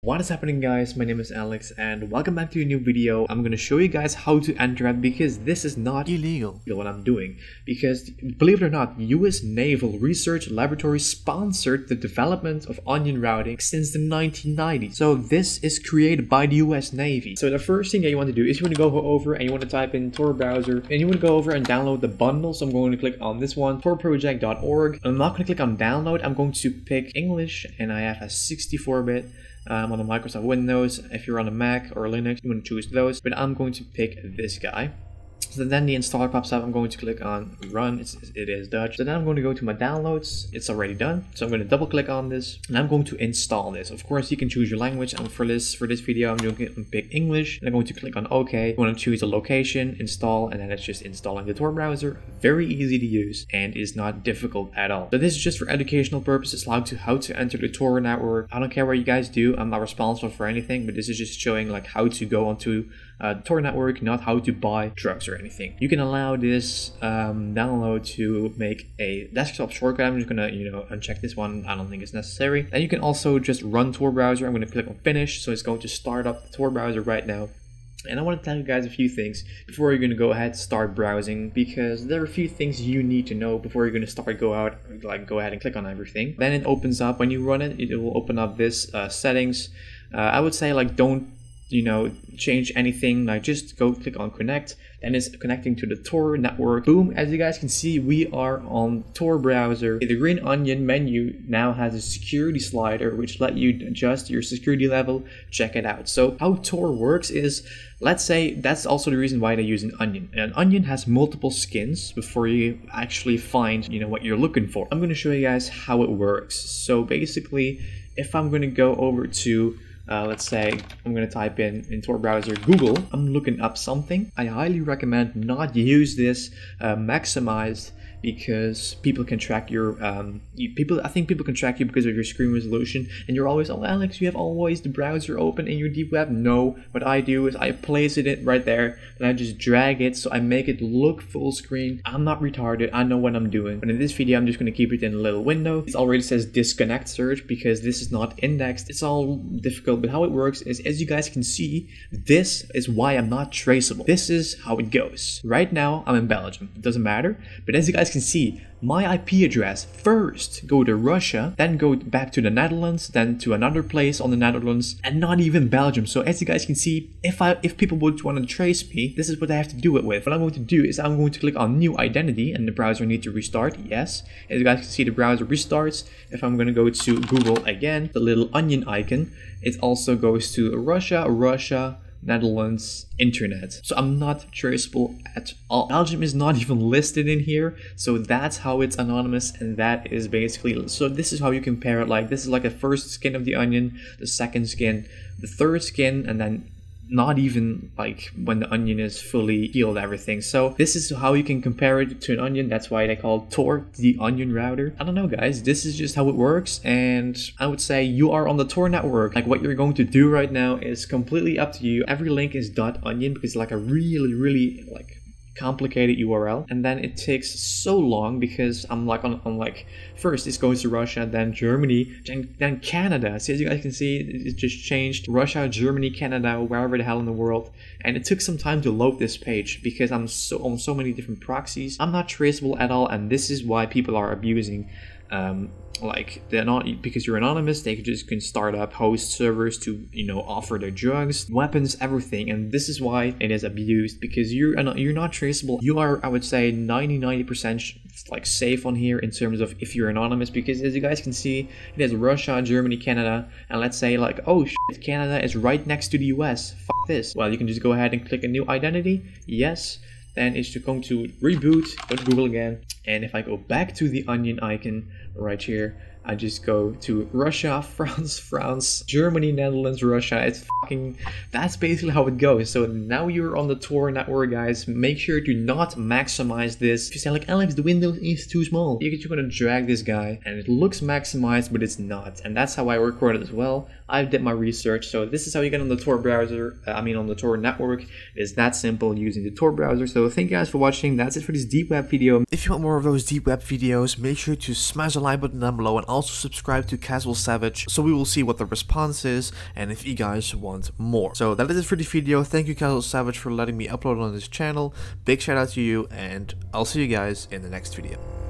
What is happening, guys? My name is Alex and welcome back to a new video. I'm gonna show you guys how to enter it because this is not illegal what I'm doing, because believe it or not, US Naval Research Laboratory sponsored the development of onion routing since the 1990s. So this is created by the US Navy. So the first thing that you want to do is you want to go over and you want to type in Tor browser and you want to go over and download the bundle. So I'm going to click on this one, torproject.org. I'm not going to click on download. I'm going to pick English and I have a 64-bit. On the Microsoft Windows. If you're on a Mac or Linux, you want to choose those, but I'm going to pick this guy. So then the installer pops up. I'm going to click on run. It is Dutch. So then I'm going to go to my downloads. It's already done. So I'm going to double click on this and I'm going to install this. Of course, you can choose your language. And for this video, I'm going to pick English. And I'm going to click on OK. I'm going to choose a location, install, and then it's just installing the Tor browser. Very easy to use and is not difficult at all. So this is just for educational purposes, how to enter the Tor network. I don't care what you guys do. I'm not responsible for anything, but this is just showing like how to go onto Tor network, not how to buy drugs or anything. You can allow this download to make a desktop shortcut. I'm just gonna uncheck this one. I don't think it's necessary. And you can also just run Tor browser. I'm gonna click on finish, so it's going to start up the Tor browser right now. And I want to tell you guys a few things before you're going to go ahead and start browsing, because there are a few things you need to know before you're going to start go ahead and click on everything. Then it opens up. When you run it, it will open up this settings. I would say don't change anything, just go click on connect, and it's connecting to the Tor network. Boom, as you guys can see, we are on Tor browser. The green onion menu now has a security slider which let you adjust your security level. Check it out. So how Tor works is, let's say that's also the reason why they use an onion. An onion has multiple skins before you actually find what you're looking for. I'm going to show you guys how it works. So basically, if I'm going to go over to let's say I'm going to type in Tor browser Google, I'm looking up something. I highly recommend not use this maximized, because people can track your I think people can track you because of your screen resolution, and you're always, oh Alex, you have always the browser open in your deep web. No, what I do is I place it right there and I just drag it so I make it look full screen. I'm not retarded, I know what I'm doing. But in this video, I'm just going to keep it in a little window. It already says disconnect search because this is not indexed. It's all difficult, but how it works is, as you guys can see, this is why I'm not traceable. This is how it goes. Right now I'm in Belgium, it doesn't matter, but as you guys can see, my IP address first go to Russia, then go back to the Netherlands, then to another place on the Netherlands, and not even Belgium. So as you guys can see, if people would want to trace me, this is what I have to do it with. What I'm going to do is I'm going to click on new identity, and the browser needs to restart. Yes, as you guys can see, the browser restarts. If I'm going to go to Google again, the little onion icon, it also goes to Russia, Netherlands, internet. So I'm not traceable at all. Belgium is not even listed in here, so that's how it's anonymous, and that is basically, so this is how you compare it. This is like a first skin of the onion, the second skin, the third skin, and then not even when the onion is fully healed, everything. So this is how you can compare it to an onion. That's why they call Tor the onion router. I don't know, guys, this is just how it works, and I would say you are on the Tor network. What you're going to do right now is completely up to you. Every link is .onion because it's a really complicated URL, and then it takes so long because I'm on first it goes to Russia, then Germany, then Canada. So as you guys can see, it just changed Russia, Germany, Canada, wherever the hell in the world, and it took some time to load this page because I'm on so many different proxies. I'm not traceable at all, and this is why people are abusing they're not, because you're anonymous, they can start up host servers to offer their drugs, weapons, everything, and this is why it is abused, because you're not traceable. You are, I would say, 90% safe on here in terms of if you're anonymous, because as you guys can see, it has Russia, Germany, Canada, and let's say oh shit, Canada is right next to the US. Fuck this. Well, you can just go ahead and click a new identity. Yes. Then it's going to reboot, go to Google again, and if I go back to the onion icon right here, I just go to Russia, France, Germany, Netherlands, Russia. That's basically how it goes. So now you're on the Tor network, guys. Make sure to not maximize this. If you say Alex, the window is too small, you're just gonna drag this guy and it looks maximized, but it's not. And that's how I recorded as well. I did my research. So this is how you get on the Tor browser, on the Tor network. It's that simple using the Tor browser. So thank you guys for watching. That's it for this deep web video. If you want more of those deep web videos, make sure to smash the like button down below, and also subscribe to CasualSavage so we will see what the response is and if you guys want more. So that is it for the video. Thank you CasualSavage for letting me upload on this channel. Big shout out to you, and I'll see you guys in the next video.